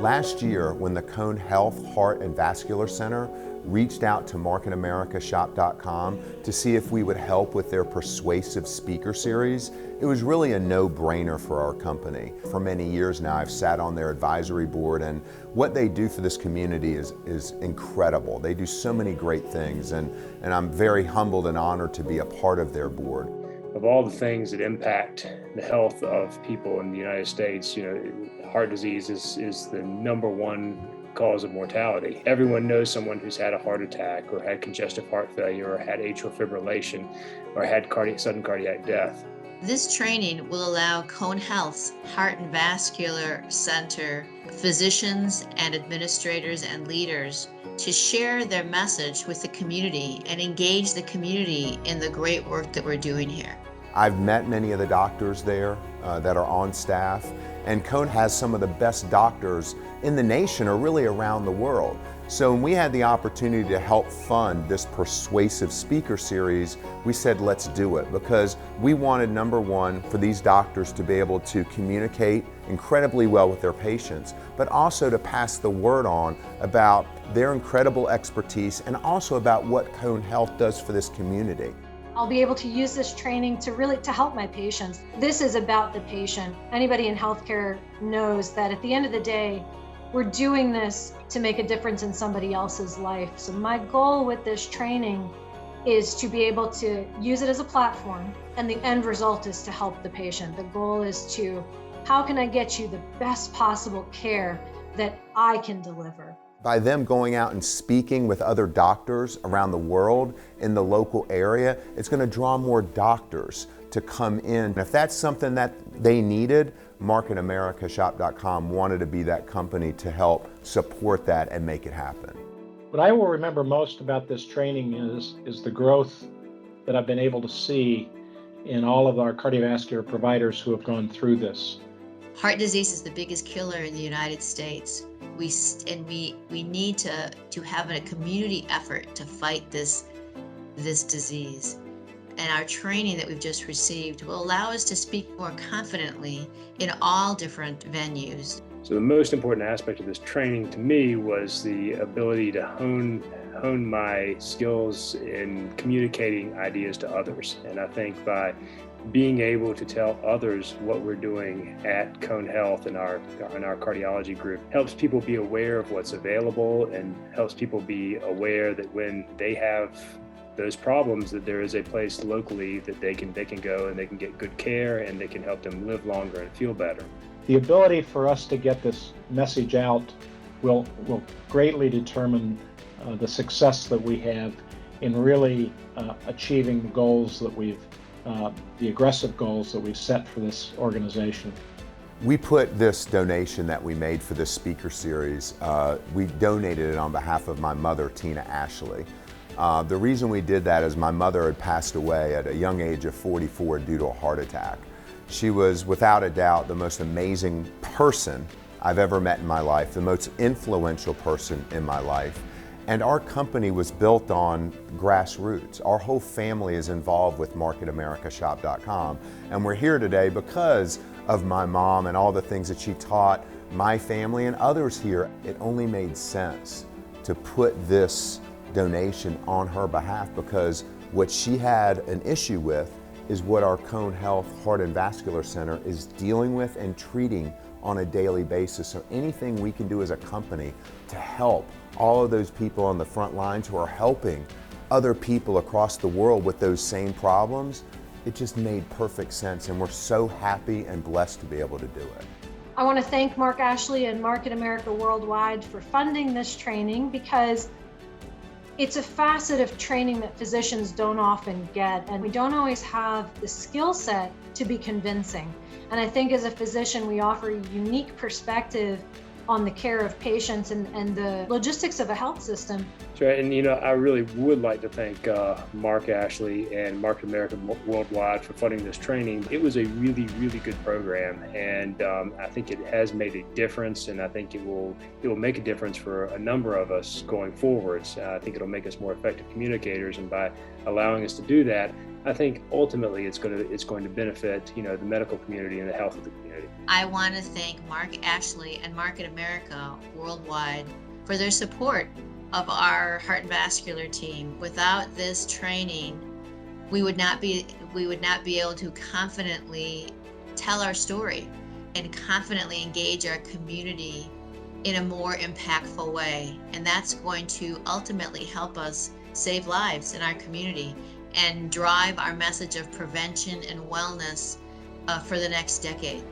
Last year, when the Cone Health, Heart, and Vascular Center reached out to marcamericashop.com to see if we would help with their Persuasive speaker series, it was really a no-brainer for our company. For many years now, I've sat on their advisory board, and what they do for this community is incredible. They do so many great things, and I'm very humbled and honored to be a part of their board. Of all the things that impact the health of people in the United States, heart disease is the #1 cause of mortality. Everyone knows someone who's had a heart attack or had congestive heart failure or had atrial fibrillation or had sudden cardiac death. This training will allow Cone Health's Heart and Vascular Center physicians and administrators and leaders to share their message with the community and engage the community in the great work that we're doing here. I've met many of the doctors there that are on staff, and Cone has some of the best doctors in the nation or really around the world. So when we had the opportunity to help fund this Persuasive speaker series, we said, let's do it, because we wanted, #1, for these doctors to be able to communicate incredibly well with their patients, but also to pass the word on about their incredible expertise and also about what Cone Health does for this community. I'll be able to use this training to help my patients. This is about the patient. Anybody in healthcare knows that at the end of the day, we're doing this to make a difference in somebody else's life. So my goal with this training is to be able to use it as a platform, and the end result is to help the patient. The goal is to, how can I get you the best possible care that I can deliver? By them going out and speaking with other doctors around the world in the local area, it's going to draw more doctors to come in. And if that's something that they needed, marcamericashop.com wanted to be that company to help support that and make it happen. What I will remember most about this training is the growth that I've been able to see in all of our cardiovascular providers who have gone through this. Heart disease is the biggest killer in the United States. We need to have a community effort to fight this disease. And our training that we've just received will allow us to speak more confidently in all different venues. So the most important aspect of this training to me was the ability to hone my skills in communicating ideas to others. And I think by being able to tell others what we're doing at Cone Health and our cardiology group helps people be aware of what's available and helps people be aware that when they have those problems, that there is a place locally that they can go and they can get good care and they can help them live longer and feel better. The ability for us to get this message out will greatly determine the success that we have in really achieving the goals that the aggressive goals that we've set for this organization. We put this donation that we made for this speaker series, we donated it on behalf of my mother, Tina Ashley. The reason we did that is my mother had passed away at a young age of 44 due to a heart attack. She was without a doubt the most amazing person I've ever met in my life, the most influential person in my life. And our company was built on grassroots. Our whole family is involved with marcamericashop.com. And we're here today because of my mom and all the things that she taught my family and others here. It only made sense to put this donation on her behalf, because what she had an issue with is what our Cone Health Heart and Vascular Center is dealing with and treating on a daily basis. So anything we can do as a company to help all of those people on the front lines who are helping other people across the world with those same problems, it just made perfect sense, and we're so happy and blessed to be able to do it. I want to thank Marc Ashley and Market America Worldwide for funding this training, because it's a facet of training that physicians don't often get, and we don't always have the skill set to be convincing. And I think as a physician, we offer a unique perspective on the care of patients and the logistics of a health system. That's right, and I really would like to thank Marc Ashley and Market America Worldwide for funding this training. It was a really, really good program, and I think it has made a difference, and I think it will make a difference for a number of us going forwards. I think it'll make us more effective communicators, and by allowing us to do that, I think ultimately it's going to benefit, the medical community and the health of the community. I want to thank Marc Ashley and Market America Worldwide for their support of our heart and vascular team. Without this training, we would not be able to confidently tell our story and confidently engage our community in a more impactful way. And that's going to ultimately help us save lives in our community and drive our message of prevention and wellness for the next decade.